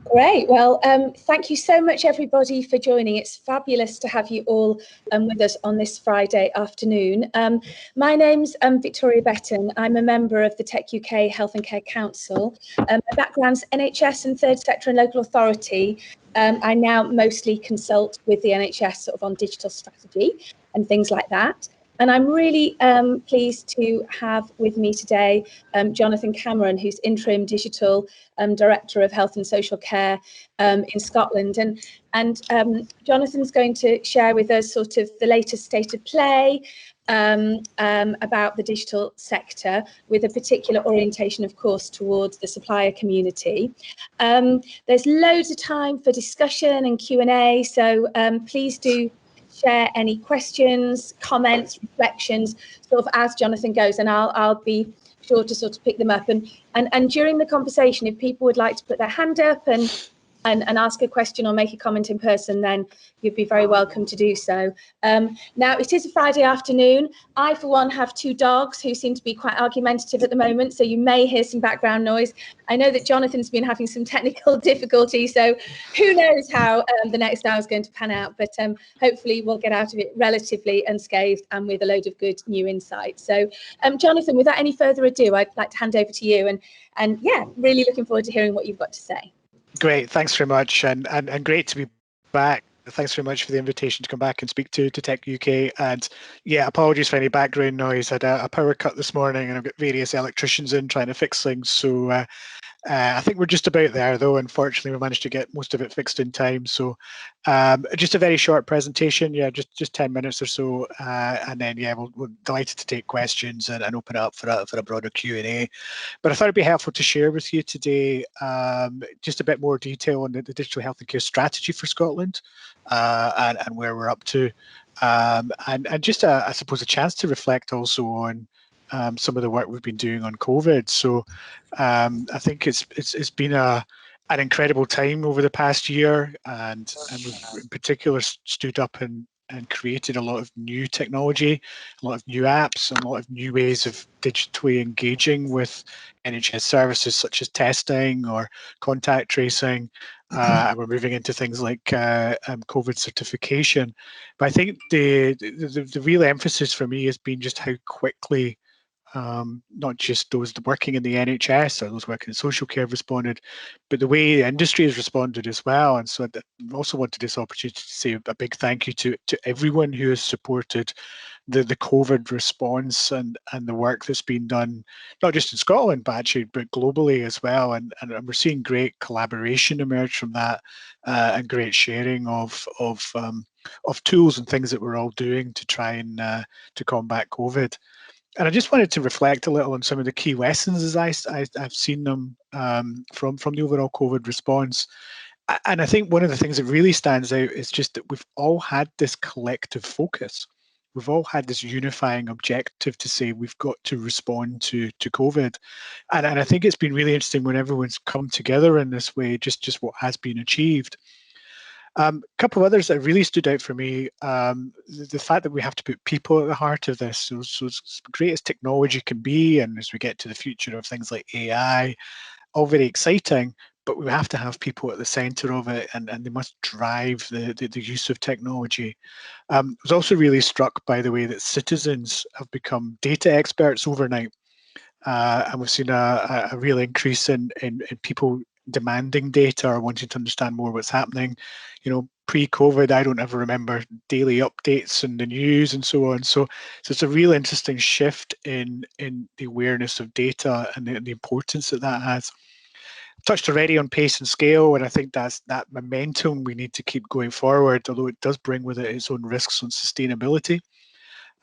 Great. Well, thank you so much, everybody, for joining. It's fabulous to have you all with us on this Friday afternoon. My name's Victoria Betton. I'm a member of the Tech UK Health and Care Council. My background's NHS and third sector and local authority. I now mostly consult with the NHS sort of on digital strategy and things like that. And I'm really pleased to have with me today Jonathan Cameron, who's Interim Digital Director of Health and Social Care in Scotland. And Jonathan's going to share with us sort of the latest state of play about the digital sector, with a particular orientation, of course, towards the supplier community. There's loads of time for discussion and Q&A, so please do share any questions, comments, reflections, sort of as Jonathan goes, and I'll be sure to sort of pick them up. And during the conversation, if people would like to put their hand up and ask a question or make a comment in person, then you'd be very welcome to do so. Now, it is a Friday afternoon. I, for one, have two dogs who seem to be quite argumentative at the moment, so you may hear some background noise. I know that Jonathan's been having some technical difficulty, so who knows how the next hour is going to pan out, but hopefully we'll get out of it relatively unscathed and with a load of good new insights. So, Jonathan, without any further ado, I'd like to hand over to you, and yeah, really looking forward to hearing what you've got to say. Great, thanks very much, and great to be back. Thanks very much for the invitation to come back and speak to Tech UK. And yeah, apologies for any background noise. I had a power cut this morning, and I've got various electricians in trying to fix things. So I think we're just about there, though. Unfortunately, we managed to get most of it fixed in time. So just a very short presentation, yeah, just 10 minutes or so, and then yeah, we're delighted to take questions and open it up for a broader Q&A. But I thought it'd be helpful to share with you today just a bit more detail on the digital health and care strategy for Scotland and where we're up to, and just I suppose a chance to reflect also on some of the work we've been doing on COVID. So I think it's been an incredible time over the past year, and we've in particular stood up and created a lot of new technology, a lot of new apps, and a lot of new ways of digitally engaging with NHS services such as testing or contact tracing. And we're moving into things like COVID certification. But I think the real emphasis for me has been just how quickly not just those working in the NHS or those working in social care have responded, but the way the industry has responded as well. And so I also wanted this opportunity to say a big thank you to everyone who has supported the COVID response and the work that's been done, not just in Scotland, but globally as well. And we're seeing great collaboration emerge from that, and great sharing of tools and things that we're all doing to try and to combat COVID. And I just wanted to reflect a little on some of the key lessons as I've seen them from the overall COVID response. And I think one of the things that really stands out is just that we've all had this collective focus. We've all had this unifying objective to say we've got to respond to COVID. And I think it's been really interesting when everyone's come together in this way, just what has been achieved. A couple of others that really stood out for me, the fact that we have to put people at the heart of this. So as great as technology can be, and as we get to the future of things like AI, all very exciting, but we have to have people at the center of it, and they must drive the use of technology. I was also really struck by the way that citizens have become data experts overnight. And we've seen a real increase in people demanding data or wanting to understand more what's happening. You know, pre-COVID, I don't ever remember daily updates in the news and so on. So it's a real interesting shift in the awareness of data and the importance that has. Touched already on pace and scale, and I think that's that momentum we need to keep going forward, although it does bring with it its own risks on sustainability.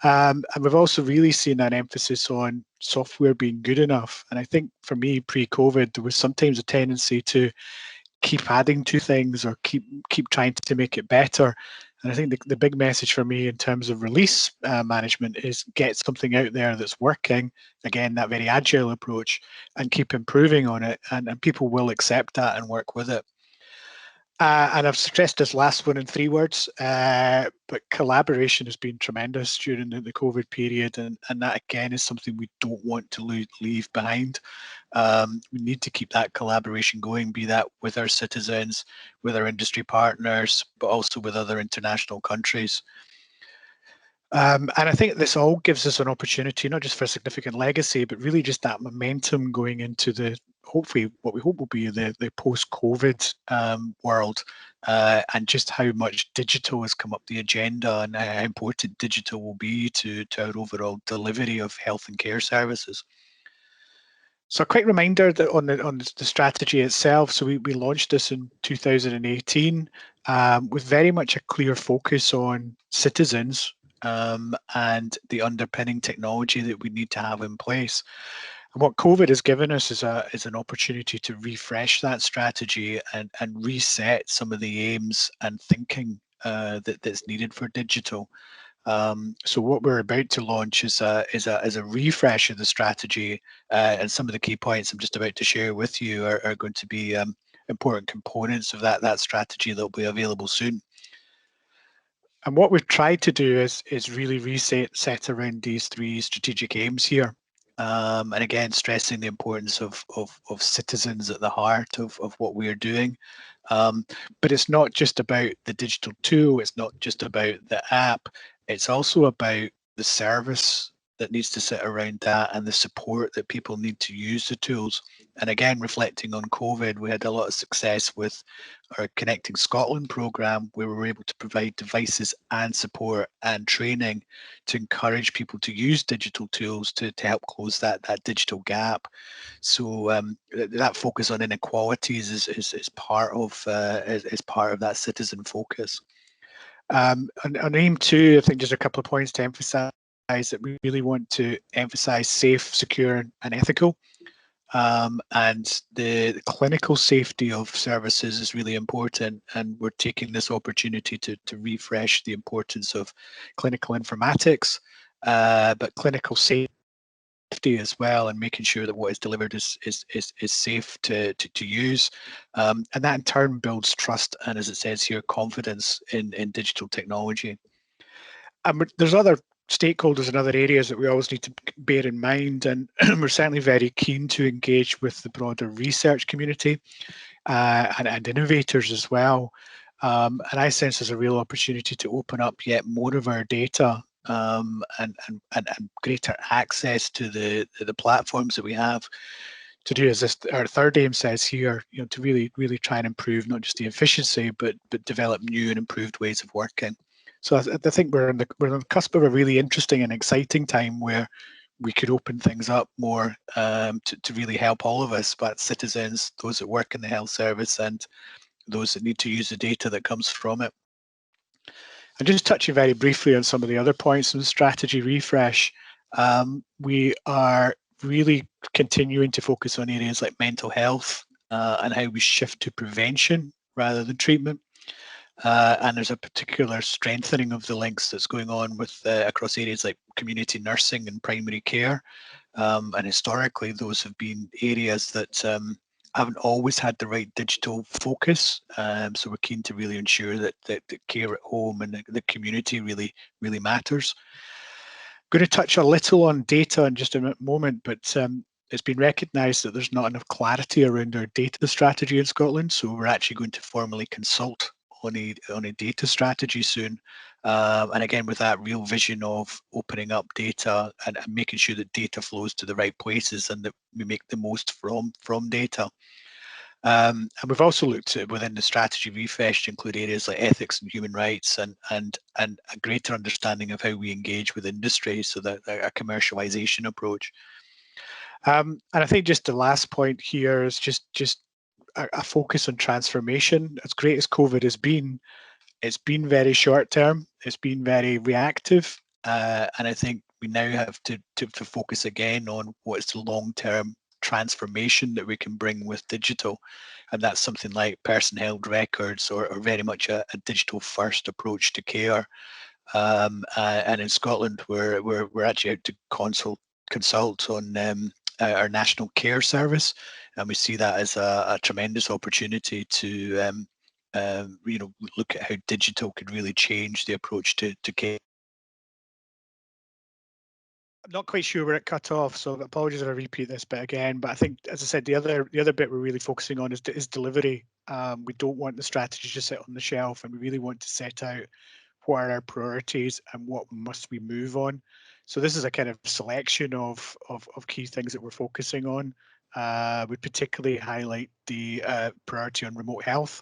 And we've also really seen an emphasis on software being good enough. And I think for me, pre-COVID, there was sometimes a tendency to keep adding to things or keep trying to make it better. And I think the big message for me in terms of release management is get something out there that's working, again, that very agile approach, and keep improving on it. And people will accept that and work with it. And I've stressed this last one in 3 words, but collaboration has been tremendous during the COVID period, and that again is something we don't want to leave behind. We need to keep that collaboration going, be that with our citizens, with our industry partners, but also with other international countries. And I think this all gives us an opportunity, not just for a significant legacy, but really just that momentum going into the, hopefully, what we hope will be the post-COVID world, and just how much digital has come up the agenda and how important digital will be to our overall delivery of health and care services. So a quick reminder that on the strategy itself. So we launched this in 2018 with very much a clear focus on citizens and the underpinning technology that we need to have in place. And what COVID has given us is an opportunity to refresh that strategy and reset some of the aims and thinking that's needed for digital. So what we're about to launch is a refresh of the strategy, and some of the key points I'm just about to share with you are going to be important components of that strategy that will be available soon. And what we've tried to do is really set around these 3 strategic aims here. And again, stressing the importance of citizens at the heart of what we are doing. But it's not just about the digital tool, it's not just about the app, it's also about the service that needs to sit around that and the support that people need to use the tools. And again, reflecting on COVID, we had a lot of success with our Connecting Scotland programme, where we were able to provide devices and support and training to encourage people to use digital tools to help close that digital gap. So that focus on inequalities is part of that citizen focus. On aim 2, I think just a couple of points to emphasise that we really want to emphasise safe, secure, and ethical. And the clinical safety of services is really important, and we're taking this opportunity to refresh the importance of clinical informatics, but clinical safety as well, and making sure that what is delivered is safe to use, and that in turn builds trust and, as it says here, confidence in digital technology. And there's other stakeholders in other areas that we always need to bear in mind, and we're certainly very keen to engage with the broader research community and innovators as well. And I sense there's a real opportunity to open up yet more of our data and greater access to the platforms that we have to do, as this, our 3rd aim says here, to really try and improve not just the efficiency, but develop new and improved ways of working. So I think we're on the cusp of a really interesting and exciting time where we could open things up more to really help all of us, but citizens, those that work in the health service, and those that need to use the data that comes from it. And just touching very briefly on some of the other points in the strategy refresh, we are really continuing to focus on areas like mental health and how we shift to prevention rather than treatment. And there's a particular strengthening of the links that's going on with across areas like community nursing and primary care. And historically, those have been areas that haven't always had the right digital focus. So we're keen to really ensure that the care at home and the community really matters. I'm going to touch a little on data in just a moment, but it's been recognised that there's not enough clarity around our data strategy in Scotland. So we're actually going to formally consult on a data strategy soon. And again, with that real vision of opening up data and making sure that data flows to the right places and that we make the most from data. And we've also looked at within the strategy refresh to include areas like ethics and human rights and a greater understanding of how we engage with industry, so that a commercialization approach. And I think just the last point here is just a focus on transformation. As great as COVID has been, it's been very short term, it's been very reactive, and I think we now have to focus again on what is the long-term transformation that we can bring with digital, and that's something like person-held records or very much a digital first approach to care. And in Scotland, we're actually out to consult on our national care service, and we see that as a tremendous opportunity to look at how digital could really change the approach to care. I'm not quite sure where it cut off, so apologies if I repeat this bit again. But I think, as I said, the other bit we're really focusing on is delivery. We don't want the strategy to sit on the shelf, and we really want to set out what are our priorities and what must we move on. So this is a kind of selection of key things that we're focusing on. We particularly highlight the priority on remote health.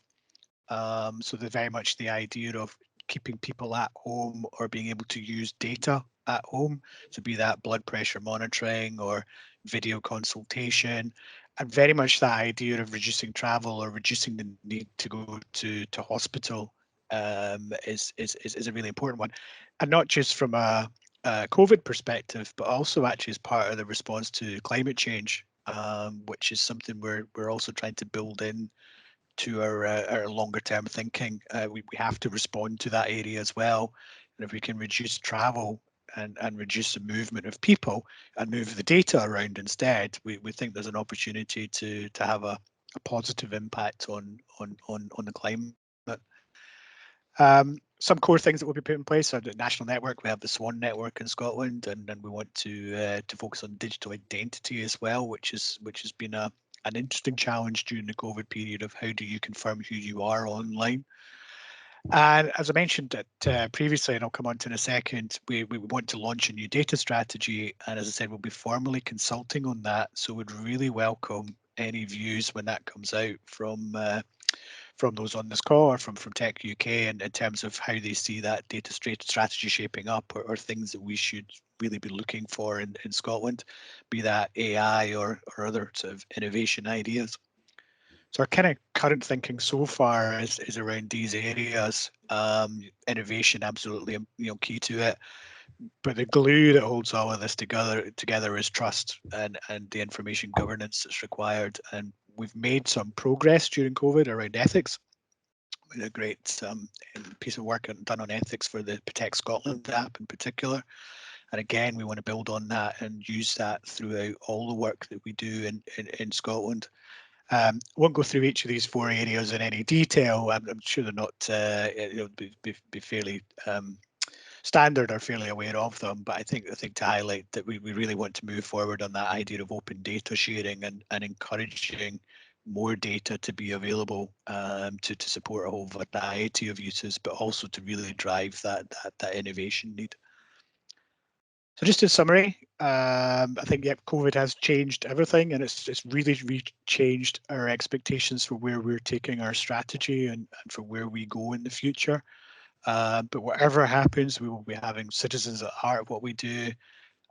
So they're very much the idea of keeping people at home or being able to use data at home, so be that blood pressure monitoring or video consultation, and very much that idea of reducing travel or reducing the need to go to hospital is a really important one, and not just from a COVID perspective, but also actually as part of the response to climate change, which is something we're also trying to build in to our longer term thinking. We have to respond to that area as well. And if we can reduce travel and reduce the movement of people and move the data around instead, we think there's an opportunity to have a positive impact on the climate. Some core things that will be put in place are the national network. We have the SWAN network in Scotland, and we want to focus on digital identity as well, which has been an interesting challenge during the COVID period of how do you confirm who you are online. And as I mentioned it previously, and I'll come on to in a second, we want to launch a new data strategy. And as I said, we'll be formally consulting on that. So we'd really welcome any views when that comes out from those on this call or from Tech UK, and in terms of how they see that data strategy shaping up, or things that we should really be looking for in Scotland, be that AI or other sort of innovation ideas. So our kind of current thinking so far is around these areas. Innovation, absolutely, key to it. But the glue that holds all of this together is trust and the information governance that's required. And we've made some progress during COVID around ethics. We had a great piece of work done on ethics for the Protect Scotland app in particular. And again, we want to build on that and use that throughout all the work that we do in Scotland. I won't go through each of these 4 areas in any detail. I'm sure they're not be fairly standard or fairly aware of them, but I think to highlight that we really want to move forward on that idea of open data sharing and encouraging more data to be available to support a whole variety of uses, but also to really drive that innovation need. So just in summary, I think COVID has changed everything, and it's really changed our expectations for where we're taking our strategy and for where we go in the future. But whatever happens, we will be having citizens at heart of what we do,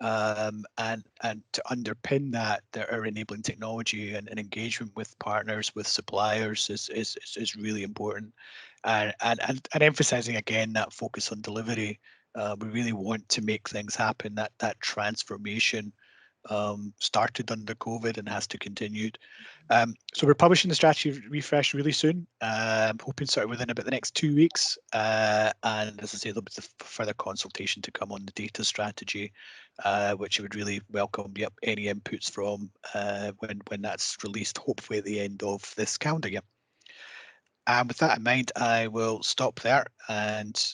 and to underpin that, our enabling technology and engagement with partners, with suppliers is really important, and emphasising again that focus on delivery. We really want to make things happen. That transformation started under COVID and has to continue. So we're publishing the strategy refresh really soon. Hoping sort of within about the next 2 weeks. And as I say, there'll be further consultation to come on the data strategy, which I would really welcome any inputs from when that's released, hopefully at the end of this calendar year. And with that in mind, I will stop there and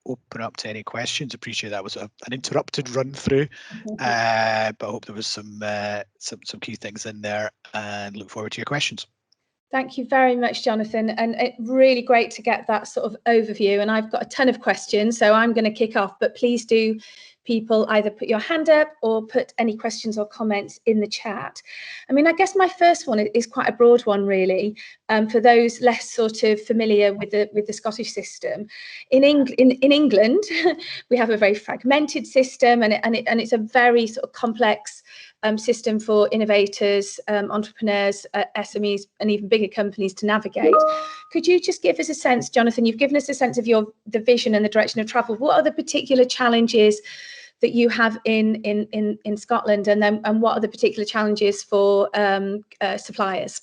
open up to any questions. Appreciate that was an interrupted run through, but I hope there was some key things in there, and look forward to your questions. Thank you very much, Jonathan, and it's really great to get that sort of overview. And I've got a ton of questions, so I'm going to kick off, but please do people either put your hand up or put any questions or comments in the chat. I mean, I guess my first one is quite a broad one, really, for those less sort of familiar with the Scottish system. In England, we have a very fragmented system, and it's a very sort of complex system for innovators, entrepreneurs, SMEs, and even bigger companies to navigate. Could you just give us a sense, Jonathan? You've given us a sense of the vision and the direction of travel. What are the particular challenges that you have in Scotland, and what are the particular challenges for suppliers?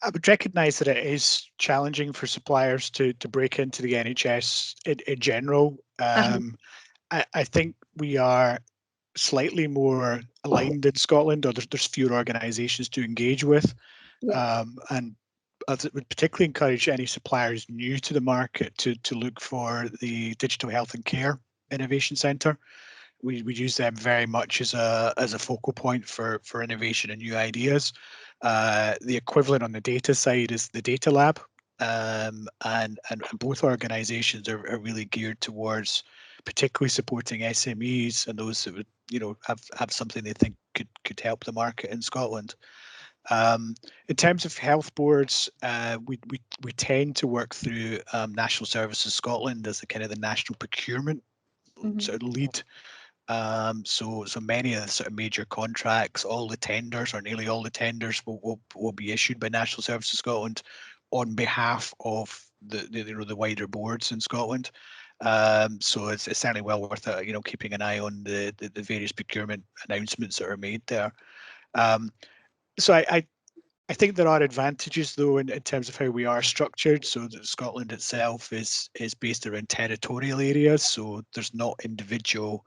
I would recognise that it is challenging for suppliers to break into the NHS in general. I think we are slightly more aligned in Scotland, or there's fewer organisations to engage with, and would particularly encourage any suppliers new to the market to look for the Digital Health and Care Innovation Centre. We use them very much as a focal point for innovation and new ideas. The equivalent on the data side is the Data Lab, and both organisations are really geared towards particularly supporting SMEs and those that would have something they think could help the market in Scotland. In terms of health boards, we tend to work through National Services Scotland as the kind of the national procurement sort of lead. So many of the sort of major contracts, all the tenders or nearly all the tenders will be issued by National Services Scotland on behalf of the wider boards in Scotland. So it's certainly well worth keeping an eye on the various procurement announcements that are made there. So I think there are advantages though in terms of how we are structured. So that Scotland itself is based around territorial areas, so there's not individual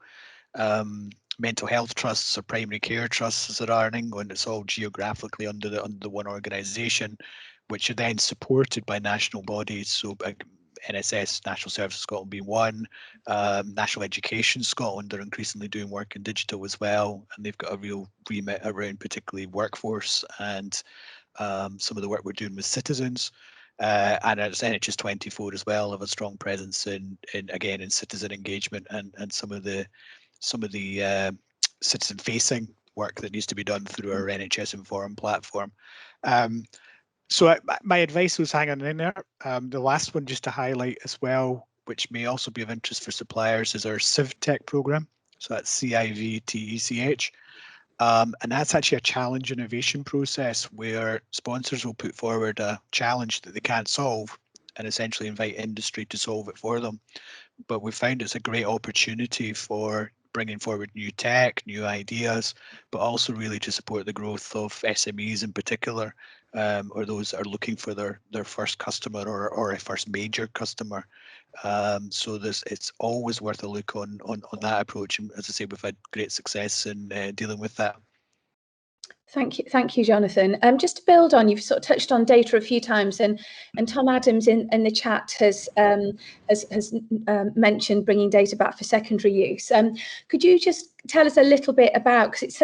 mental health trusts or primary care trusts as there are in England. It's all geographically under the one organisation, which are then supported by national bodies. So NSS, National Services Scotland being one, National Education Scotland are increasingly doing work in digital as well, and they've got a real remit around particularly workforce and some of the work we're doing with citizens. And it's NHS 24 as well, have a strong presence in citizen engagement and some of the citizen facing work that needs to be done through our NHS Inform platform. So my advice was hanging in there. The last one just to highlight as well, which may also be of interest for suppliers, is our CivTech program. So that's CIVTECH. And that's actually a challenge innovation process where sponsors will put forward a challenge that they can't solve and essentially invite industry to solve it for them. But we found it's a great opportunity for bringing forward new tech, new ideas, but also really to support the growth of SMEs in particular, or those that are looking for their first customer or a first major customer. So it's always worth a look on that approach. And as I say, we've had great success in dealing with that. Thank you, Jonathan. Just to build on, you've sort of touched on data a few times, and Tom Adams in the chat has mentioned bringing data back for secondary use. Could you just tell us a little bit about, because it's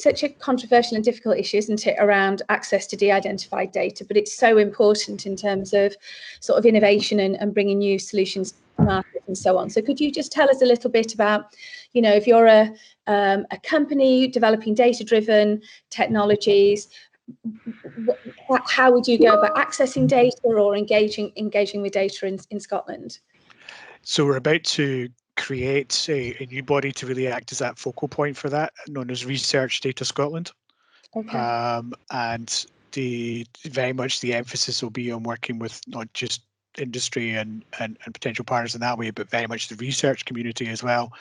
such a controversial and difficult issue, isn't it, around access to de-identified data, but it's so important in terms of sort of innovation and bringing new solutions to market and so on. So could you just tell us a little bit about, if you're a company developing data-driven technologies, how would you go about accessing data or engaging with data in Scotland? So we're about to create a new body to really act as that focal point for that, known as Research Data Scotland. Okay. And very much the emphasis will be on working with not just industry and potential partners in that way, but very much the research community as well,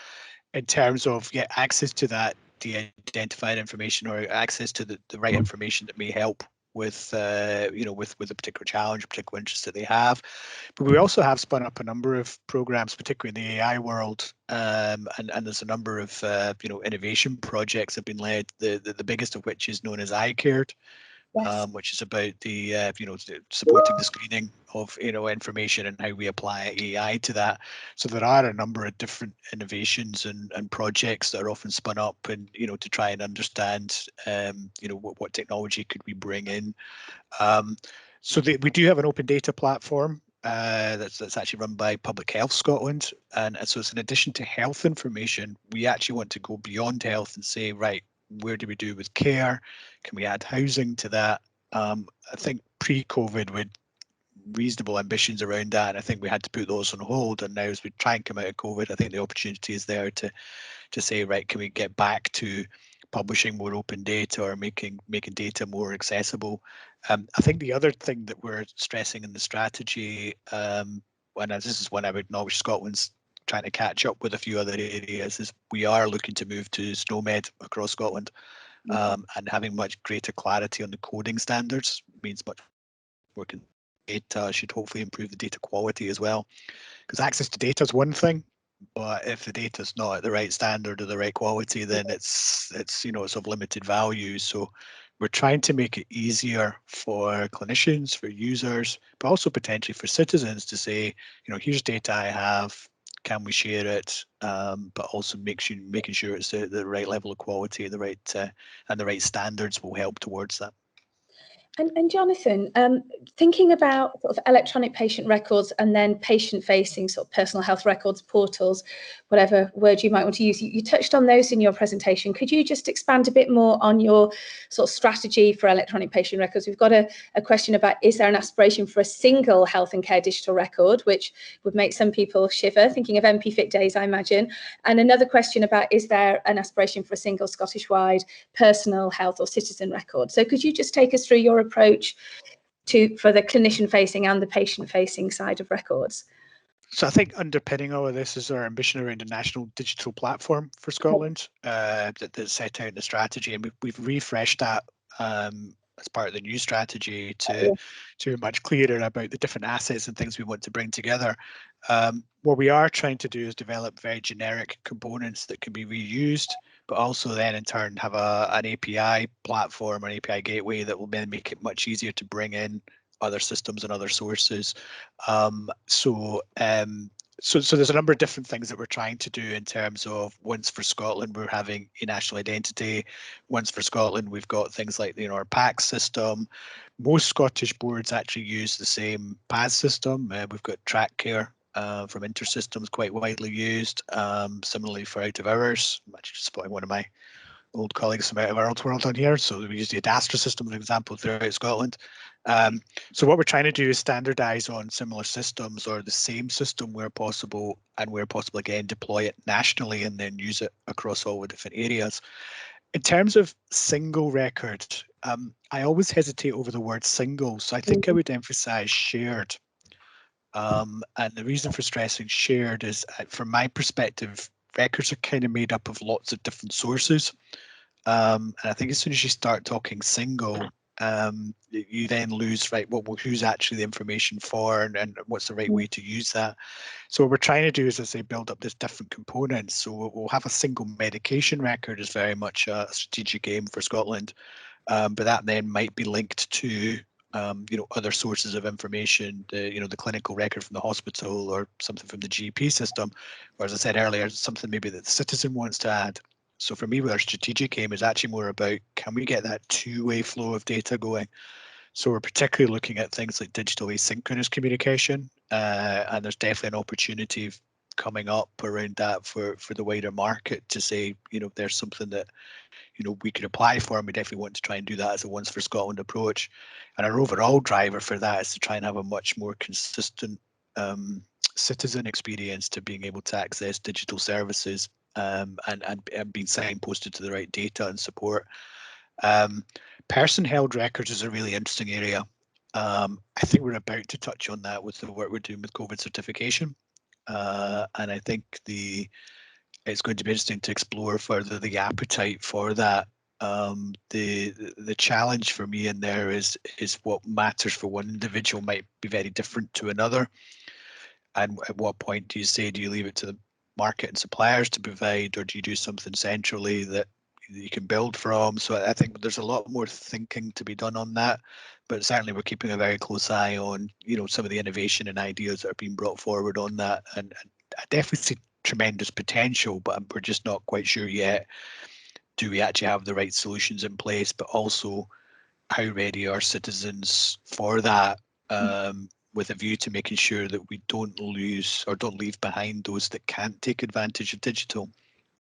in terms of access to that de-identified information or access to the right information that may help with with a particular challenge, particular interest that they have. But we also have spun up a number of programs, particularly in the AI world, and there's a number of innovation projects have been led. The biggest of which is known as iCared. Yes. Which is about the supporting the screening of information and how we apply AI to that. So there are a number of different innovations and projects that are often spun up and to try and understand what technology could we bring in. So we do have an open data platform that's actually run by Public Health Scotland, and so it's in addition to health information, we actually want to go beyond health and say, right, where do we do with care? Can we add housing to that? I think pre-COVID we had reasonable ambitions around that, and I think we had to put those on hold. And now as we try and come out of COVID, I think the opportunity is there to say, right, can we get back to publishing more open data or making data more accessible? I think the other thing that we're stressing in the strategy, and this is one I would acknowledge Scotland's trying to catch up with a few other areas, is we are looking to move to SNOMED across Scotland, and having much greater clarity on the coding standards means much more data should hopefully improve the data quality as well. Because access to data is one thing, but if the data is not at the right standard or the right quality, then it's of limited value. So we're trying to make it easier for clinicians, for users, but also potentially for citizens to say, here's data I have, can we share it? But also making sure it's the right level of quality, the right and the right standards will help towards that. And Jonathan, thinking about sort of electronic patient records and then patient-facing sort of personal health records, portals, whatever word you might want to use, you touched on those in your presentation. Could you just expand a bit more on your sort of strategy for electronic patient records? We've got a question about, is there an aspiration for a single health and care digital record, which would make some people shiver, thinking of MP Fit days, I imagine. And another question about, is there an aspiration for a single Scottish-wide personal health or citizen record? So could you just take us through your approach for the clinician facing and the patient facing side of records? So I think underpinning all of this is our ambition around a national digital platform for Scotland that's set out in the strategy, and we've refreshed that as part of the new strategy to be much clearer about the different assets and things we want to bring together. What we are trying to do is develop very generic components that can be reused, but also then in turn have an API platform or an API gateway that will then make it much easier to bring in other systems and other sources. So there's a number of different things that we're trying to do in terms of, once for Scotland we're having a national identity, once for Scotland we've got things like our PACS system. Most Scottish boards actually use the same PAS system. We've got TrackCare from InterSystems, quite widely used. Similarly for out of hours, I'm actually just spotting one of my old colleagues from out of our world on here. So we use the Adastra system as an example throughout Scotland. So what we're trying to do is standardize on similar systems or the same system where possible, and where possible again deploy it nationally and then use it across all the different areas. In terms of single record, I always hesitate over the word single, so I think I would emphasize shared. And the reason for stressing shared is, from my perspective, records are kind of made up of lots of different sources. And I think as soon as you start talking single, you then lose, right, well, who's actually the information for, and what's the right way to use that. So what we're trying to do is, as they build up these different components, so we'll have a single medication record is very much a strategic aim for Scotland, but that then might be linked to other sources of information, the clinical record from the hospital or something from the GP system, or as I said earlier, something maybe that the citizen wants to add. So for me, our strategic aim is actually more about, can we get that two-way flow of data going? So we're particularly looking at things like digital asynchronous communication, and there's definitely an opportunity coming up around that for the wider market to say, there's something that we could apply for, and we definitely want to try and do that as a Once for Scotland approach. And our overall driver for that is to try and have a much more consistent citizen experience to being able to access digital services and being signposted to the right data and support. Person-held records is a really interesting area. I think we're about to touch on that with the work we're doing with COVID certification. And I think it's going to be interesting to explore further the appetite for that. The challenge for me in there is what matters for one individual might be very different to another. And at what point do you leave it to the market and suppliers to provide, or do you do something centrally that you can build from? So I think there's a lot more thinking to be done on that, but certainly we're keeping a very close eye on some of the innovation and ideas that are being brought forward on that, and I definitely see tremendous potential, but we're just not quite sure yet. Do we actually have the right solutions in place, but also how ready are citizens for that, with a view to making sure that we don't lose or don't leave behind those that can't take advantage of digital.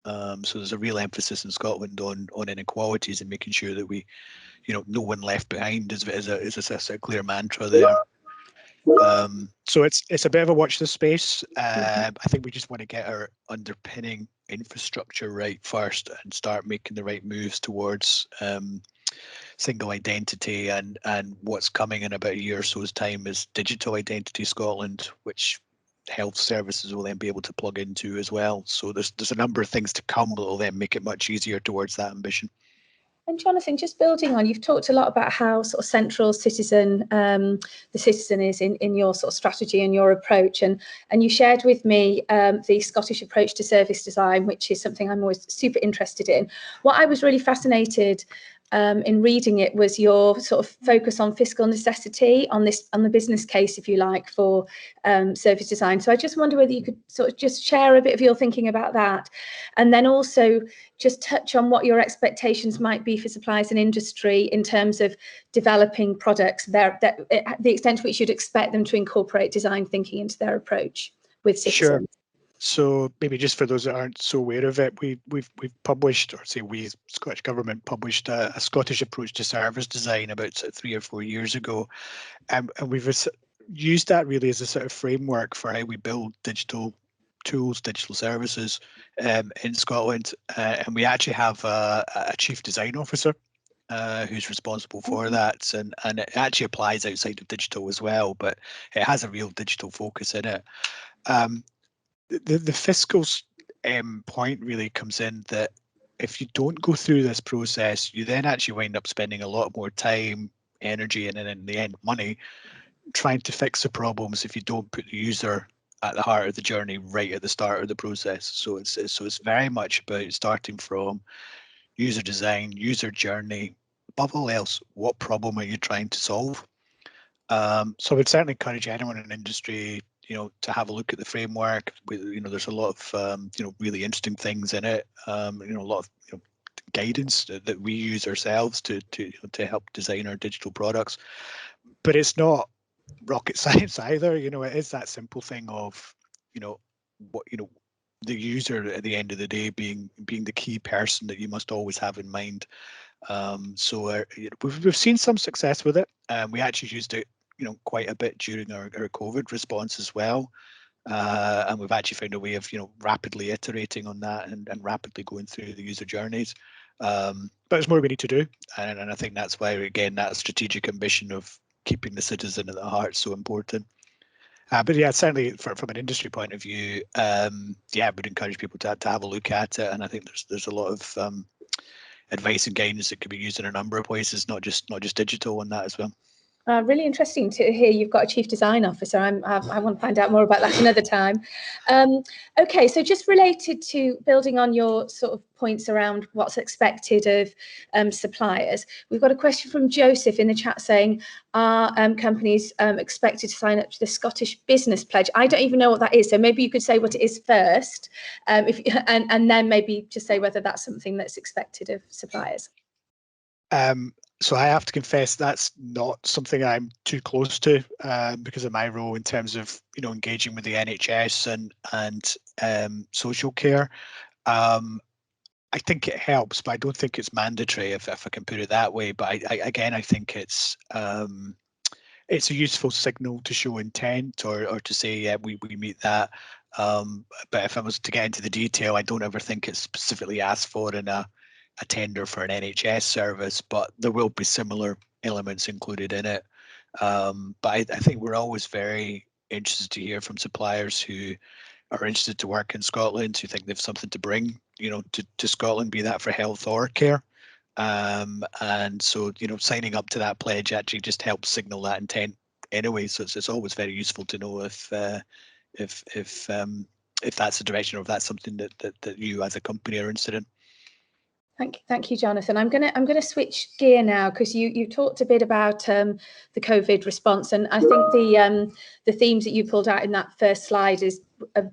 So there's a real emphasis in Scotland on inequalities and making sure that we, no one left behind is a clear mantra there. So it's a bit of a watch this space. I think we just want to get our underpinning infrastructure right first and start making the right moves towards single identity, and what's coming in about a year or so's time is Digital Identity Scotland, which health services will then be able to plug into as well. So there's a number of things to come that will then make it much easier towards that ambition. And Jonathan, just building on, you've talked a lot about how sort of central the citizen is in your sort of strategy and your approach, and you shared with me the Scottish approach to service design, which is something I'm always super interested in. What I was really fascinated in reading it was your sort of focus on fiscal necessity on the business case, if you like, for service design. So I just wonder whether you could sort of just share a bit of your thinking about that, and then also just touch on what your expectations might be for suppliers and industry in terms of developing products there, the extent to which you'd expect them to incorporate design thinking into their approach with citizens. Sure. So maybe just for those that aren't so aware of it, we've published, or say we, Scottish Government published a Scottish approach to service design about 3 or 4 years ago, and we've used that really as a sort of framework for how we build digital tools, digital services in Scotland, and we actually have a chief design officer who's responsible for that, and it actually applies outside of digital as well, but it has a real digital focus in it. The fiscal point really comes in that if you don't go through this process, you then actually wind up spending a lot more time, energy, and then in the end money trying to fix the problems if you don't put the user at the heart of the journey right at the start of the process. So it's very much about starting from user design, user journey. Above all else, what problem are you trying to solve? So I would certainly encourage anyone in industry, to have a look at the framework. There's a lot of really interesting things in it. A lot of guidance that we use ourselves to help design our digital products. But it's not rocket science either. It is that simple thing of what the user at the end of the day being the key person that you must always have in mind. So we've seen some success with it. We actually used it quite a bit during our COVID response as well. And we've actually found a way of rapidly iterating on that and rapidly going through the user journeys. But there's more we need to do, and I think that's why, again, that strategic ambition of keeping the citizen at the heart is so important. But yeah, certainly from an industry point of view, I would encourage people to have a look at it, and I think there's a lot of advice and guidance that could be used in a number of places, not just digital on that as well. Really interesting to hear you've got a chief design officer. I want to find out more about that another time. Okay, so just related to building on your sort of points around what's expected of suppliers, we've got a question from Joseph in the chat saying, are companies expected to sign up to the Scottish Business Pledge? I don't even know what that is, so maybe you could say what it is first, and then maybe just say whether that's something that's expected of suppliers. So I have to confess that's not something I'm too close to because of my role in terms of engaging with the NHS and social care. I think it helps, but I don't think it's mandatory, if I can put it that way. But I think it's a useful signal to show intent or to say, yeah, we meet that. But if I was to get into the detail, I don't ever think it's specifically asked for in a tender for an NHS service, but there will be similar elements included in it. But I think we're always very interested to hear from suppliers who are interested to work in Scotland, who think they've something to bring, to Scotland, be that for health or care. And so, signing up to that pledge actually just helps signal that intent anyway. So it's always very useful to know if that's the direction or if that's something that you as a company are interested in. Thank you, Jonathan. I'm gonna switch gear now because you talked a bit about the COVID response, and I think the themes that you pulled out in that first slide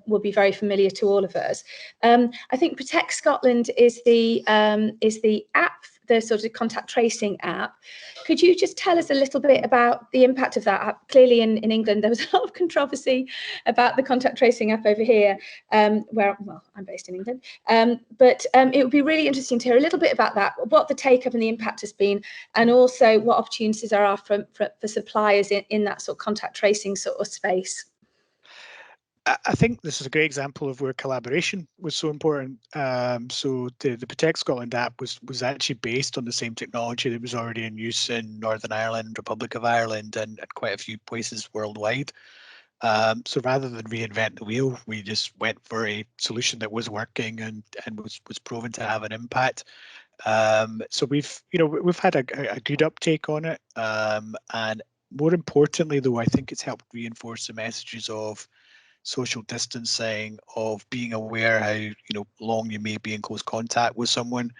will be very familiar to all of us. I think Protect Scotland is the app, the sort of contact tracing app. Could you just tell us a little bit about the impact of that app? Clearly in England there was a lot of controversy about the contact tracing app over here, where, well, I'm based in England, but it would be really interesting to hear a little bit about that, what the take-up and the impact has been, and also what opportunities there are for suppliers in that sort of contact tracing sort of space. I think this is a great example of where collaboration was so important. So the Protect Scotland app was actually based on the same technology that was already in use in Northern Ireland, Republic of Ireland, and quite a few places worldwide. So rather than reinvent the wheel, we just went for a solution that was working and was proven to have an impact. So we've had a good uptake on it, and more importantly, though, I think it's helped reinforce the messages of social distancing, of being aware how long you may be in close contact with someone,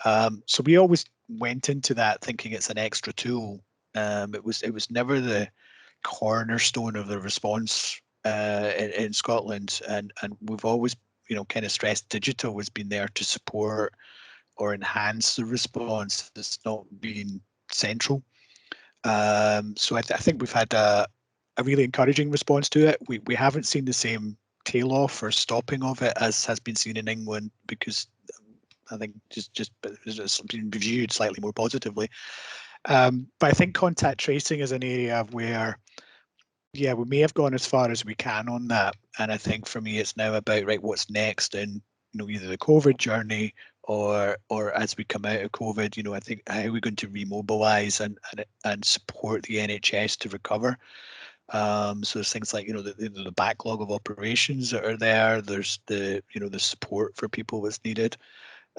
So we always went into that thinking it's an extra tool. It was never the cornerstone of the response in Scotland, and we've always, you know, kind of stressed digital has been there to support or enhance the response. It's not been central. So I think we've had a really encouraging response to it. We haven't seen the same tail off or stopping of it as has been seen in England, because I think just it's been viewed slightly more positively. But I think contact tracing is an area where, yeah, we may have gone as far as we can on that. And I think for me, it's now about, right, what's next in, you know, either the COVID journey or as we come out of COVID, you know, I think how are we going to remobilize and support the NHS to recover? So there's things like, you know, the backlog of operations that are there. There's the, you know, the support for people that's needed.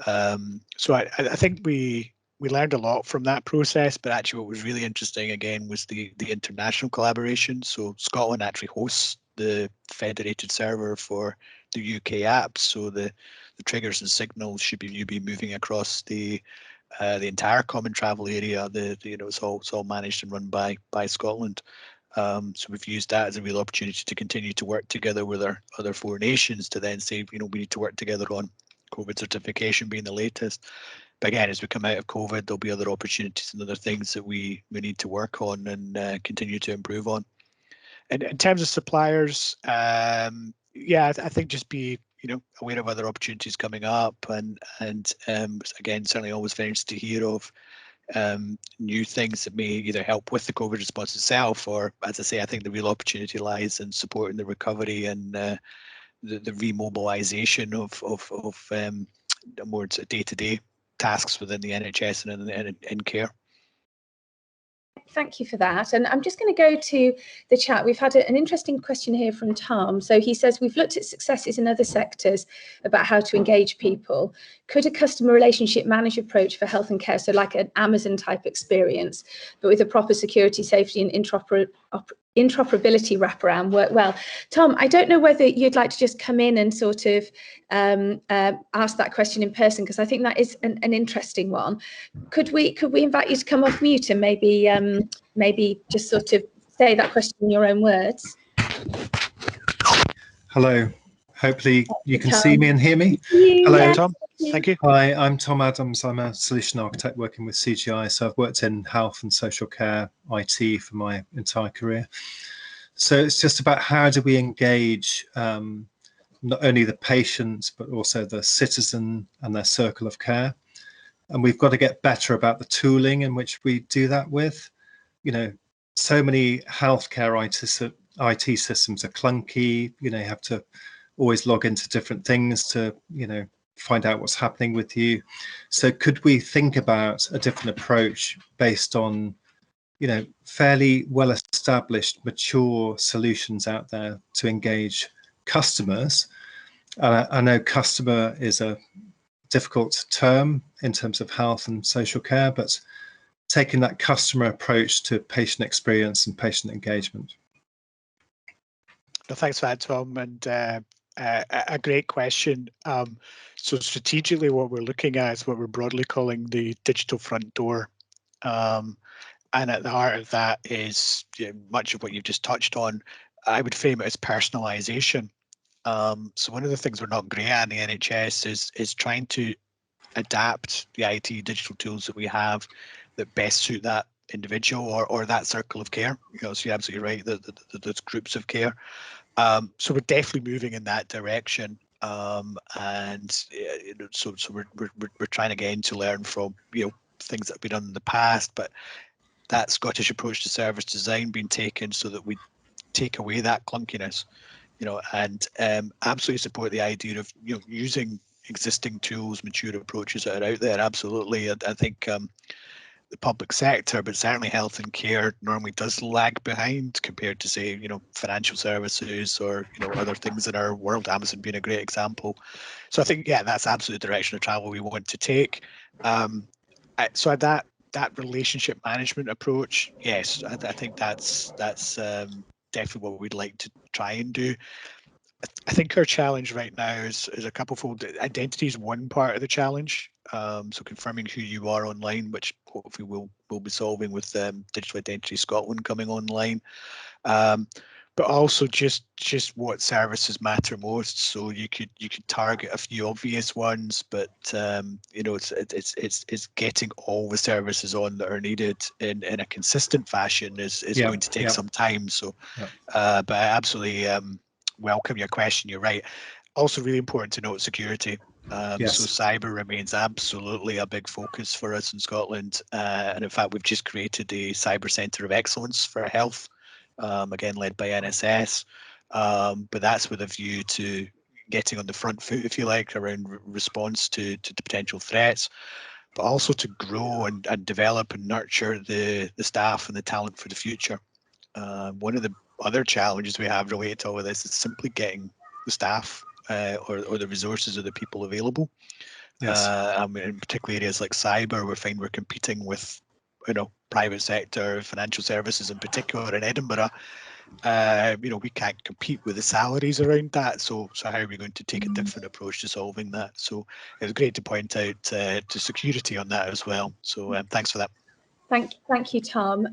So I think we learned a lot from that process, but actually what was really interesting again was the international collaboration. So Scotland actually hosts the federated server for the UK apps, so the triggers and signals should be moving across the entire common travel area. You know, it's all managed and run by Scotland. So we've used that as a real opportunity to continue to work together with our other four nations to then say, you know, we need to work together on COVID certification being the latest. But again, as we come out of COVID, there'll be other opportunities and other things that we need to work on and continue to improve on. And in terms of suppliers, yeah, I think just be, you know, aware of other opportunities coming up, and again, certainly always very interested to hear of new things that may either help with the COVID response itself, or, as I say, I think the real opportunity lies in supporting the recovery and the remobilisation of more day-to-day tasks within the NHS and in care. Thank you for that. And I'm just going to go to the chat. We've had an interesting question here from Tom. So he says, we've looked at successes in other sectors about how to engage people. Could a customer relationship managed approach for health and care, so like an Amazon type experience, but with a proper security, safety and interoperability wraparound work well? Tom, I don't know whether you'd like to just come in and sort of ask that question in person, because I think that is an interesting one. Could we invite you to come off mute and maybe just sort of say that question in your own words? Hello. Hopefully you can see me and hear me. Hello, yeah. Tom. Thank you. Hi, I'm Tom Adams. I'm a solution architect working with CGI. So I've worked in health and social care, IT for my entire career. So it's just about how do we engage not only the patients, but also the citizen and their circle of care. And we've got to get better about the tooling in which we do that with. You know, so many healthcare IT systems are clunky. You know, you have to always log into different things to, you know, find out what's happening with you. So could we think about a different approach based on, you know, fairly well established, mature solutions out there to engage customers? I know customer is a difficult term in terms of health and social care, but taking that customer approach to patient experience and patient engagement. Well, thanks for that, Tom, and a great question. So strategically, what we're looking at is what we're broadly calling the digital front door. And at the heart of that is, you know, much of what you've just touched on. I would frame it as personalisation. So one of the things we're not great at in the NHS is trying to adapt the IT digital tools that we have that best suit that individual or that circle of care. You know, so you're absolutely right, those groups of care. So we're definitely moving in that direction, and you know, so we're trying again to learn from, you know, things that have been done in the past, but that Scottish approach to service design being taken so that we take away that clunkiness, you know, and absolutely support the idea of, you know, using existing tools, mature approaches that are out there. Absolutely, I think the public sector, but certainly health and care, normally does lag behind compared to, say, you know, financial services or, you know, other things in our world. Amazon being a great example. So I think, yeah, that's absolutely the direction of travel we want to take. So that relationship management approach, yes, I think that's definitely what we'd like to try and do. I think our challenge right now is a couple-fold. Identity is one part of the challenge. So confirming who you are online, which hopefully we'll be solving with Digital Identity Scotland coming online. But also just what services matter most. So you could target a few obvious ones, but you know, it's getting all the services on that are needed in a consistent fashion is going to take some time. So, but I absolutely welcome your question. You're right. Also, really important to note security. So cyber remains absolutely a big focus for us in Scotland, and in fact, we've just created a cyber centre of excellence for health. Again, led by NSS, but that's with a view to getting on the front foot, if you like, around response to potential threats, but also to grow and develop and nurture the staff and the talent for the future. One of the other challenges we have related to all of this is simply getting the staff or the resources of the people available. I mean, in particular areas like cyber, we find we're competing with, you know, private sector, financial services in particular in Edinburgh. You know, we can't compete with the salaries around that. So how are we going to take a different approach to solving that? So it was great to point out to security on that as well. So thanks for that. Thank you, Tom.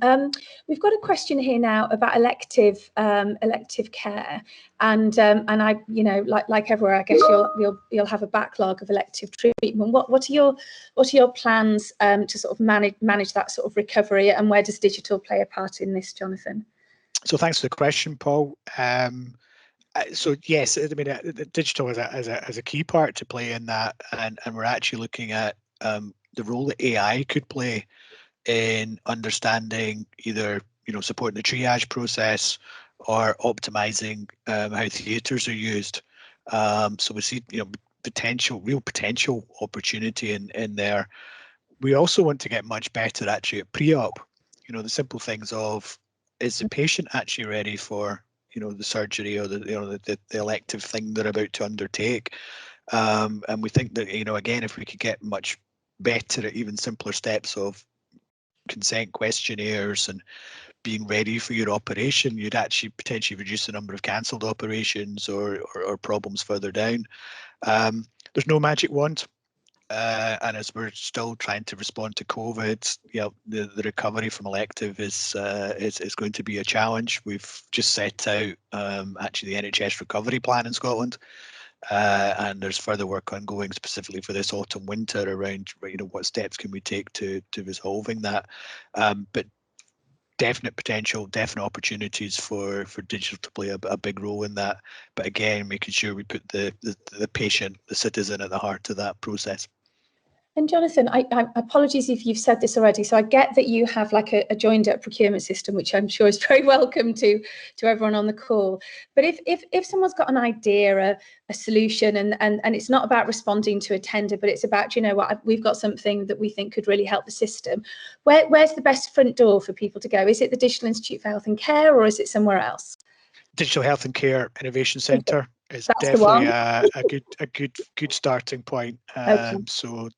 We've got a question here now about elective care, and I, you know, like everywhere, I guess you'll have a backlog of elective treatment. What are your plans to sort of manage that sort of recovery, and where does digital play a part in this, Jonathan? So thanks for the question, Paul. So yes, I mean, digital has a key part to play in that, and we're actually looking at the role that AI could play in understanding either, you know, supporting the triage process or optimizing how theatres are used. So we see, you know, real potential opportunity in there. We also want to get much better actually at pre-op. You know, the simple things of, is the patient actually ready for, you know, the surgery or the elective thing they're about to undertake? And we think that, you know, again, if we could get much better at even simpler steps of consent questionnaires and being ready for your operation, you'd actually potentially reduce the number of cancelled operations or problems further down. There's no magic wand. And as we're still trying to respond to COVID, you know, the recovery from elective is going to be a challenge. We've just set out actually the NHS recovery plan in Scotland, and there's further work ongoing specifically for this autumn winter around, you know, what steps can we take to resolving that. But definite potential, definite opportunities for digital to play a big role in that. But again, making sure we put the patient, the citizen at the heart of that process. And Jonathan, I apologies if you've said this already. So I get that you have like a joined up procurement system, which I'm sure is very welcome to everyone on the call. But if someone's got an idea, a solution, and it's not about responding to a tender, but it's about, you know what, we've got something that we think could really help the system. Where's the best front door for people to go? Is it the Digital Institute for Health and Care, or is it somewhere else? Digital Health and Care Innovation Centre is That's definitely a good starting point. Okay. So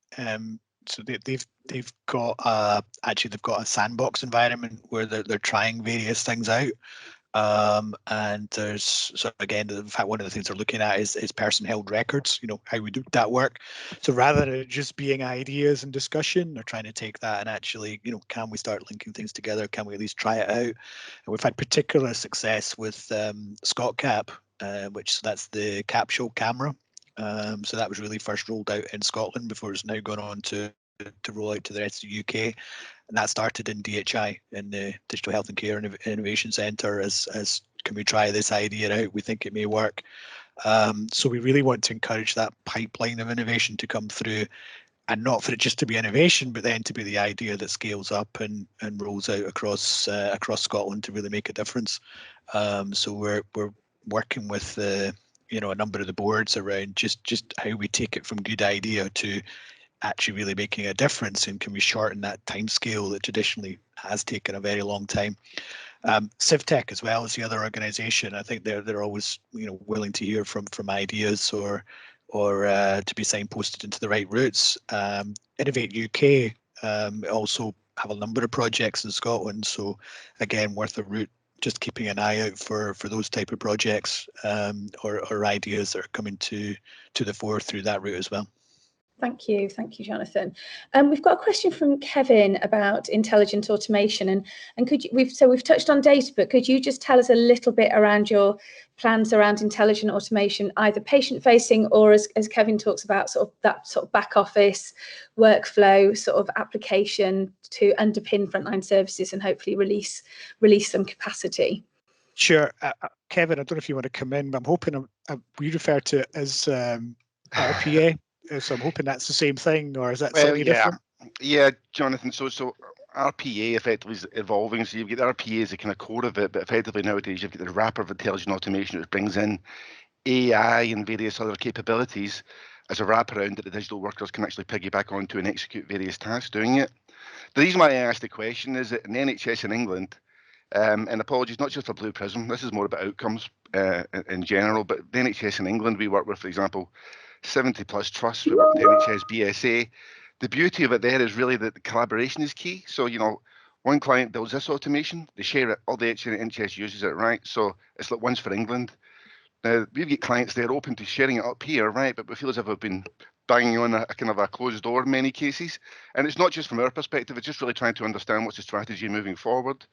they've got actually they've got a sandbox environment where they're trying various things out. And there's, so again, in fact, one of the things they're looking at is person-held records, you know, how we do that work. So rather than it just being ideas and discussion, they're trying to take that and actually, you know, can we start linking things together? Can we at least try it out? And we've had particular success with ScotCap, which, so that's the capsule camera. So that was really first rolled out in Scotland before it's now gone on to roll out to the rest of the UK. And that started in DHI, in the Digital Health and Care Innovation Centre, as can we try this idea out? We think it may work. So we really want to encourage that pipeline of innovation to come through, and not for it just to be innovation, but then to be the idea that scales up and rolls out across Scotland to really make a difference. So we're working with you know, a number of the boards around just how we take it from good idea to actually really making a difference, and can we shorten that time scale that traditionally has taken a very long time. CivTech as well as the other organisation, I think they're always, you know, willing to hear from ideas or to be signposted into the right routes. Innovate UK also have a number of projects in Scotland, so again worth a route just keeping an eye out for those type of projects or ideas that are coming to the fore through that route as well. Thank you, Jonathan. We've got a question from Kevin about intelligent automation, and could you, we've touched on data, but could you just tell us a little bit around your plans around intelligent automation, either patient-facing or as Kevin talks about, sort of back office workflow sort of application to underpin frontline services and hopefully release some capacity. Sure, Kevin. I don't know if you want to come in, but I'm hoping we refer to it as RPA. So I'm hoping that's the same thing, or is that slightly different? Yeah, Jonathan. So RPA effectively is evolving. So you've got RPA as the kind of core of it, but effectively nowadays you've got the wrapper of intelligent automation, which brings in AI and various other capabilities as a wraparound that the digital workers can actually piggyback onto and execute various tasks doing it. The reason why I asked the question is that in the NHS in England, and apologies, not just for Blue Prism, this is more about outcomes in general, but the NHS in England, we work with, for example, 70 plus trusts. We work with NHS BSA. The beauty of it there is really that the collaboration is key. So, you know, one client builds this automation, they share it, all the NHS uses it, right? So it's like one's for England. Now, we've got clients there open to sharing it up here, right? But we feel as if we've been banging on a kind of a closed door in many cases. And it's not just from our perspective, it's just really trying to understand what's the strategy moving forward.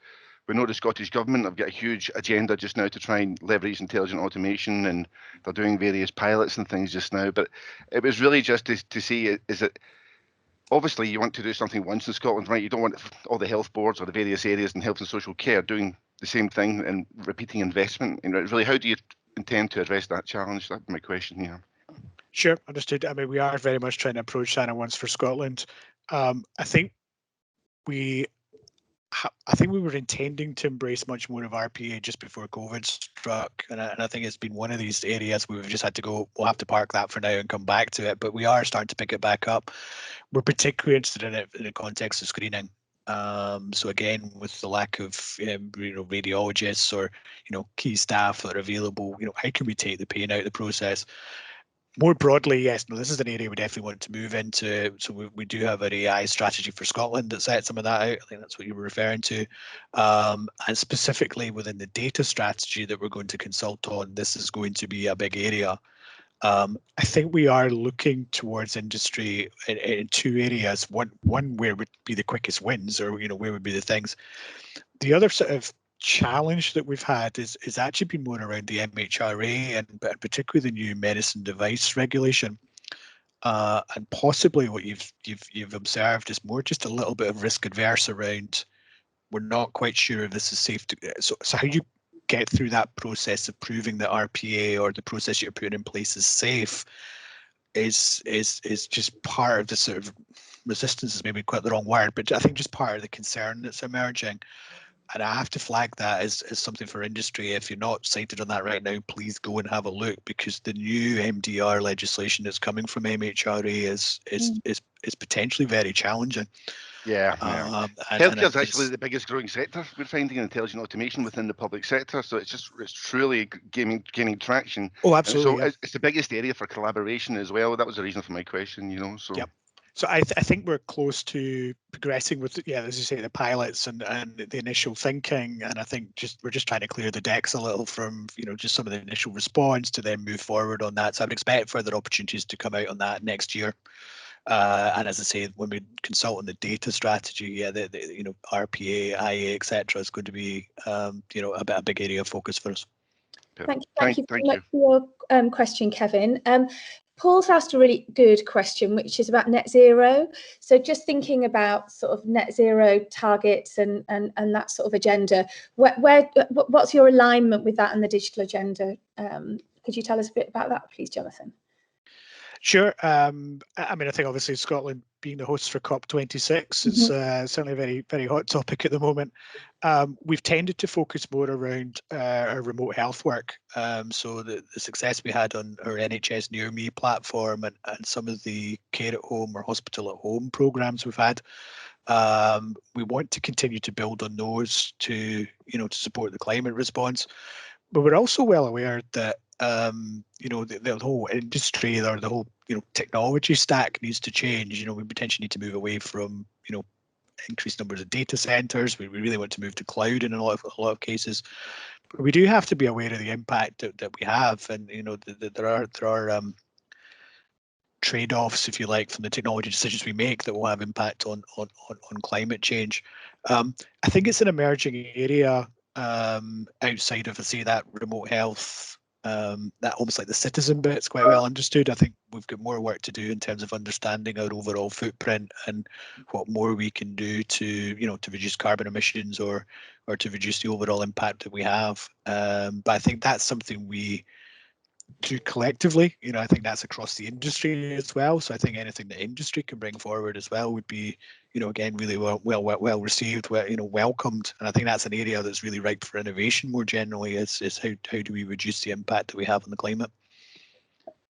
We know the Scottish Government have got a huge agenda just now to try and leverage intelligent automation, and they're doing various pilots and things just now. But it was really just to see, is it, obviously you want to do something once in Scotland, right? You don't want all the health boards or the various areas in health and social care doing the same thing and repeating investment. And really, how do you intend to address that challenge? That's my question here. Sure, understood. I mean, we are very much trying to approach that once for Scotland. I think we were intending to embrace much more of RPA just before COVID struck, and I think it's been one of these areas where we've just had to go, we'll have to park that for now and come back to it, but we are starting to pick it back up. We're particularly interested in it in the context of screening. So again, with the lack of radiologists or key staff that are available, how can we take the pain out of the process? More broadly, yes, no, this is an area we definitely want to move into. So we do have an AI strategy for Scotland that sets some of that out. I think that's what you were referring to. And specifically within the data strategy that we're going to consult on, this is going to be a big area. I think we are looking towards industry in two areas. One where would be the quickest wins, or where would be the things. The other sort of challenge that we've had is actually been more around the MHRA and particularly the new medicine device regulation, and possibly what you've observed is more just a little bit of risk adverse around. We're not quite sure if this is safe to. So how you get through that process of proving that RPA or the process you're putting in place is safe is just part of the sort of resistance is maybe quite the wrong word, but I think just part of the concern that's emerging. And I have to flag that as something for industry. If you're not cited on that right now, please go and have a look, because the new MDR legislation that's coming from MHRA is potentially very challenging. Yeah. Healthcare is actually the biggest growing sector. We're finding intelligent automation within the public sector, so it's truly gaining traction. Oh, absolutely. And so it's the biggest area for collaboration as well. That was the reason for my question. So. Yep. So I think we're close to progressing with, as you say, the pilots and the initial thinking, and I think we're just trying to clear the decks a little from just some of the initial response to then move forward on that. So I'd expect further opportunities to come out on that next year. And as I say, when we consult on the data strategy, the RPA, IA, etc., is going to be a big area of focus for us. Thank you very much for your question, Kevin. Paul's asked a really good question, which is about net zero. So just thinking about sort of net zero targets and that sort of agenda, what's your alignment with that and the digital agenda? Could you tell us a bit about that, please, Jonathan? Sure. I mean, I think obviously Scotland being the host for COP26 is certainly a very, very hot topic at the moment. We've tended to focus more around our remote health work. So the success we had on our NHS Near Me platform and some of the care at home or hospital at home programs we've had, we want to continue to build on those to support the climate response. But we're also well aware that the whole industry or the whole technology stack needs to change. We potentially need to move away from increased numbers of data centers. We really want to move to cloud in a lot of cases. But we do have to be aware of the impact that we have, and there are trade-offs, if you like, from the technology decisions we make that will have impact on climate change. I think it's an emerging area outside of, say, that remote health, that almost like the citizen bit. It's quite well understood. I think we've got more work to do in terms of understanding our overall footprint and what more we can do to to reduce carbon emissions or to reduce the overall impact that we have. But I think that's something we do collectively. I think that's across the industry as well. So I think anything the industry can bring forward as well would be, again, really well received, welcomed. And I think that's an area that's really ripe for innovation more generally. Is how do we reduce the impact that we have on the climate?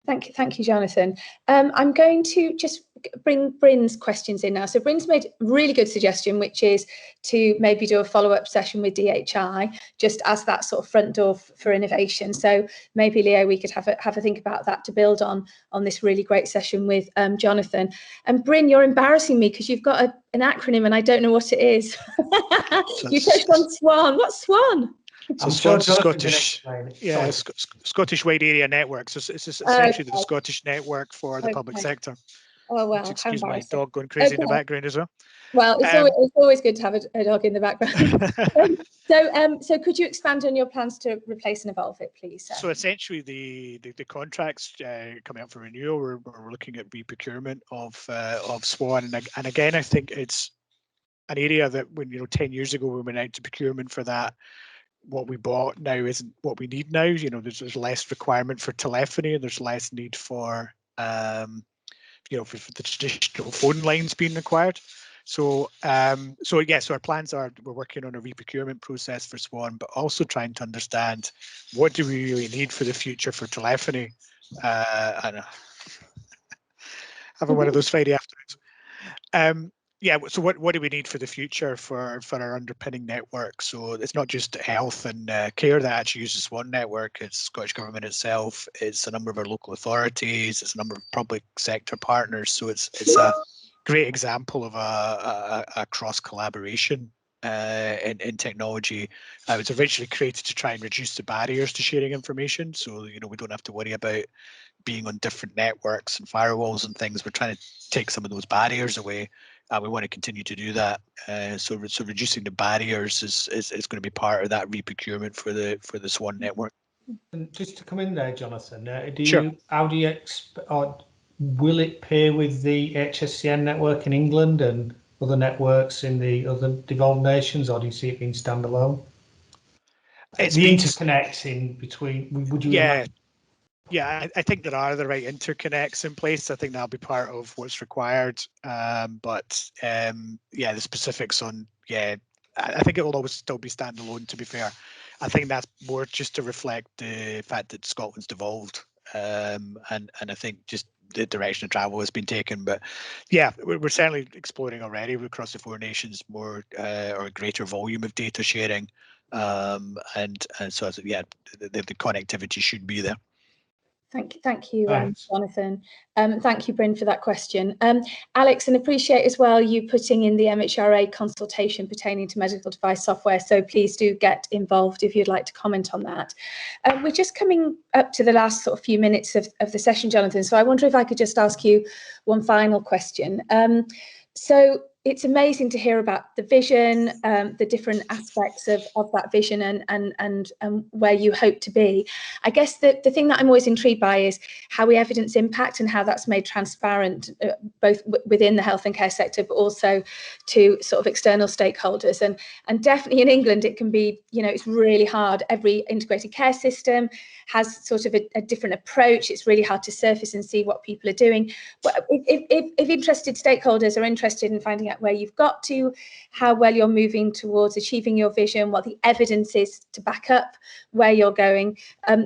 Thank you, Jonathan. I'm going to just bring Bryn's questions in now. So Bryn's made a really good suggestion, which is to maybe do a follow-up session with DHI, just as that sort of front door for innovation. So maybe, Leo, we could have a think about that to build on this really great session with Jonathan. And Bryn, you're embarrassing me because you've got an acronym and I don't know what it is. You touched on SWAN. What's SWAN? So SWAN's Scottish, Scottish Wide Area Network. So it's essentially the Scottish network for the public sector. Oh well, excuse my dog going crazy in the background as well. Well, it's always good to have a dog in the background. So could you expand on your plans to replace and evolve it, please? So essentially, the contracts coming up for renewal, we're looking at reprocurement of SWAN, and again, I think it's an area that when 10 years ago we went out to procurement for that. What we bought now isn't what we need now. There's less requirement for telephony, and there's less need for for the traditional phone lines being required. So so our plans are, we're working on a reprocurement process for SWAN, but also trying to understand what do we really need for the future for telephony. And having one of those Friday afternoons. So what do we need for the future for our underpinning network? So it's not just health and care that actually uses SWAN network. It's Scottish Government itself. It's a number of our local authorities. It's a number of public sector partners. So it's a great example of a cross collaboration in technology. It was originally created to try and reduce the barriers to sharing information. So we don't have to worry about being on different networks and firewalls and things. We're trying to take some of those barriers away. We want to continue to do that. So reducing the barriers is going to be part of that reprocurement for the SWAN network. And just to come in there, Jonathan, Sure. How do you expect, or will it pair with the HSCN network in England and other networks in the other devolved nations, or do you see it being standalone? It's the interconnects in between. Would you? Imagine? Yeah, I think there are the right interconnects in place. I think that'll be part of what's required. But the specifics on, I think it will always still be standalone, to be fair. I think that's more just to reflect the fact that Scotland's devolved. And I think just the direction of travel has been taken. But yeah, we're certainly exploring already across the four nations more or a greater volume of data sharing. And so the connectivity should be there. Thank you, Jonathan. Thank you, Bryn, for that question. Alex, and appreciate as well you putting in the MHRA consultation pertaining to medical device software. So please do get involved if you'd like to comment on that. We're just coming up to the last sort of few minutes of the session, Jonathan. So I wonder if I could just ask you one final question. So it's amazing to hear about the vision, the different aspects of that vision and where you hope to be. I guess the thing that I'm always intrigued by is how we evidence impact and how that's made transparent, both within the health and care sector, but also to sort of external stakeholders. And definitely in England, it can be, it's really hard. Every integrated care system has sort of a different approach. It's really hard to surface and see what people are doing. But if interested stakeholders are interested in finding out where you've got to, how well you're moving towards achieving your vision, what the evidence is to back up where you're going,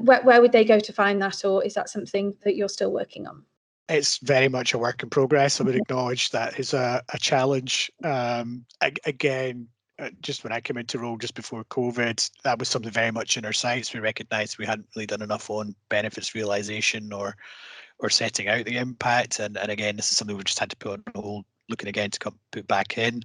where would they go to find that, or is that something that you're still working on? It's very much a work in progress. I would acknowledge that is a challenge. Again, just when I came into role just before COVID, that was something very much in our sights. We recognised we hadn't really done enough on benefits realisation or setting out the impact. And again, this is something we just had to put on hold, looking again to put back in.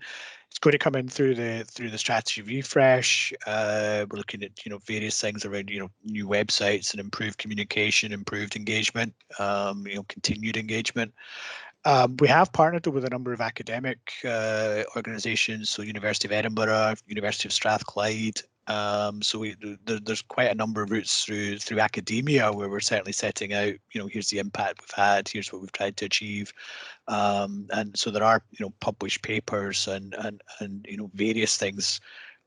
It's going to come in through the strategy refresh. We're looking at various things around new websites and improved communication, improved engagement, continued engagement. We have partnered with a number of academic organisations, so University of Edinburgh, University of Strathclyde. So there's quite a number of routes through academia where we're certainly setting out, here's the impact we've had, here's what we've tried to achieve. And so there are, published papers and various things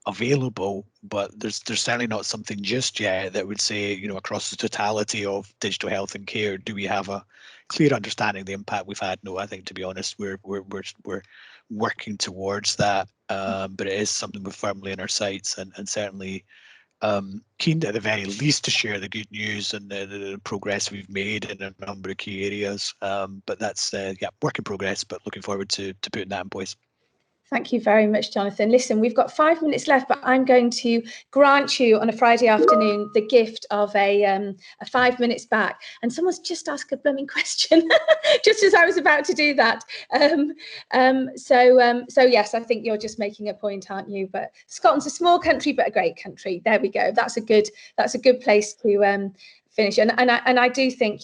available, but there's certainly not something just yet that would say, across the totality of digital health and care, do we have a clear understanding of the impact we've had? No, I think, to be honest, we're working towards that, but it is something we're firmly in our sights, and certainly keen at the very least to share the good news and the progress we've made in a number of key areas. But that's work in progress, but looking forward to putting that in place. Thank you very much, Jonathan. Listen, we've got 5 minutes left, but I'm going to grant you on a Friday afternoon the gift of a 5 minutes back. And someone's just asked a blooming question, just as I was about to do that. So yes, I think you're just making a point, aren't you? But Scotland's a small country, but a great country. There we go. That's a good place to finish. And I do think,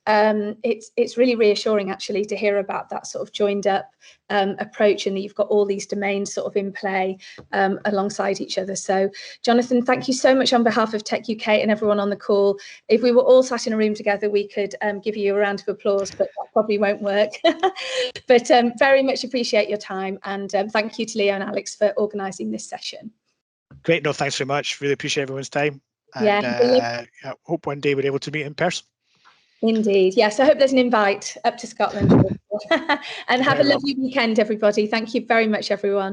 it's really reassuring actually to hear about that sort of joined up approach, and that you've got all these domains sort of in play alongside each other. So Jonathan, thank you so much on behalf of Tech UK and everyone on the call. If we were all sat in a room together, we could give you a round of applause, but that probably won't work. But very much appreciate your time, and thank you to Leo and Alex for organising this session. Great, no, thanks very much. Really appreciate everyone's time. And I hope one day we're able to meet in person. Indeed. Yes, I hope there's an invite up to Scotland. And have a lovely weekend, everybody. Thank you very much, everyone.